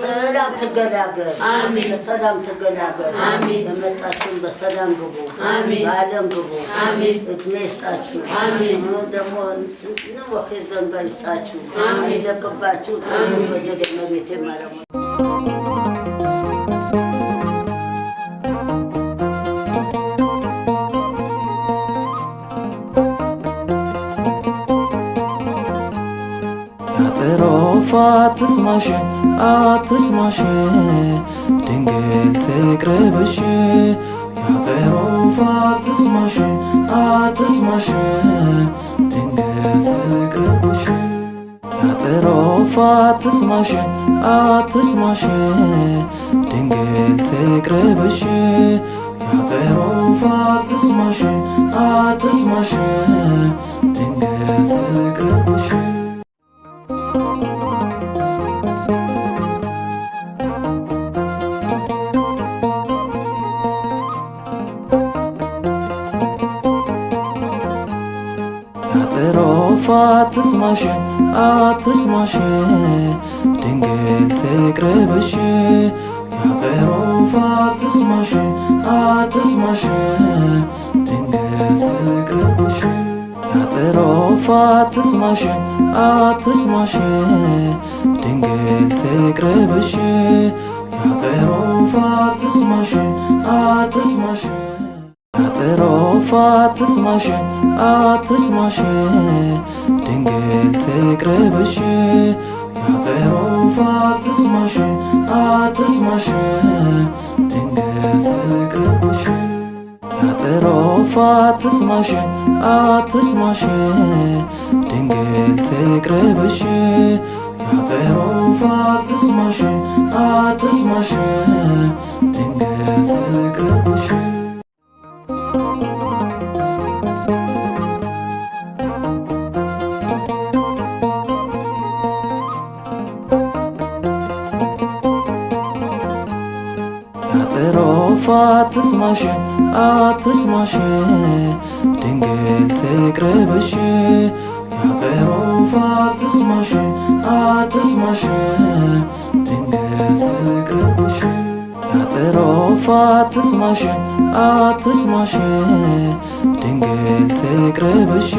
በሰላም ትገላገል። አሜን። በሰላም ትገላገል። አሜን። በመጣችሁም በሰላም ግቡ። አሜን። በዓለም ግቡ። አሜን። እድሜ ይስጣችሁ። አሜን። ደግሞ ንወኼ ዘንባ ይስጣችሁ። አሜን። ይደቅባችሁ። አሜን። ወደደ መቤቴ ማረሙ አትስማሽ አትስማሽ ድንግል ትቅረብሽ ያጠሮፍ አትስማሽ አትስማሽ ድንግል ትቅረብሽ ያጠሮፍ አትስማሽ አትስማሽ ድንግል ትቅረብሽ ያጠሮፍ አትስማሽ አትስማሽ ድንግል ትቅረብሽ ያጠሮፍ አትስማሽ አትስማሽ ድንግል ትቅረብሽ ያጠሮፍ አትስማሽ አትስማሽ ድንግል ትቅረብሽ ያጠሮፍ አትስማሽ አትስማሽ ድንግል ትቅረብሽ ያጠሮፍ አትስማሽ አትስማሽ ያጠሮፍ አትስማሽ አትስማሽ ድንግል ትቅረብሽ ያጠሮፍ አትስማሽ አትስማሽ ድንግል ትቅረብሽ ያጠሮፍ አትስማሽ አትስማሽ ድንግል ትቅረብሽ ያጠሮፍ አትስማሽ አትስማሽ ድንግል ትቅረብሽ ያጠሮፍ አትስማሽ አትስማሽ ድንግል ትቅረብሽ ያጠሮፍ አትስማሽ አትስማሽ ድንግል ትቅረብሽ ያጠሮፍ አትስማሽ አትስማሽ ድንግል ትቅረብሽ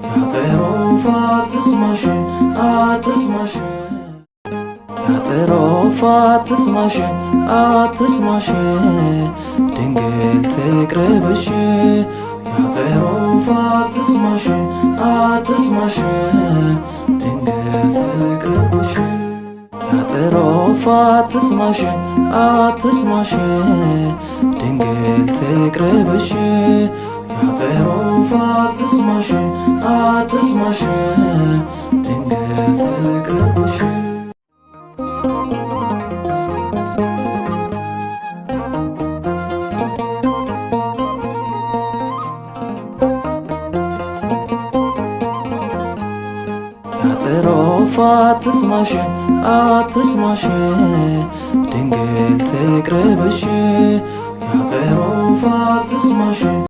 ያጠሮፍ አትስማሽ አትስማሽ ያጠሮፍ አትስማሽ አትስማሽ ድንግል ትቅረብሽ ያጠሮፍ አትስማሽ አትስማሽ ድንግል ትቅረብሽ ያጠሮፍ አትስማሽ አትስማሽ ድንግል ትቅረብሽ ያጠሮፍ አትስማሽ አትስማሽ ድንግል ትቅረብሽ ያጠሮፍ አትስማሽ አትስማሽ ድንግል ትቅረብሽ ያጠሮፍ አትስማሽ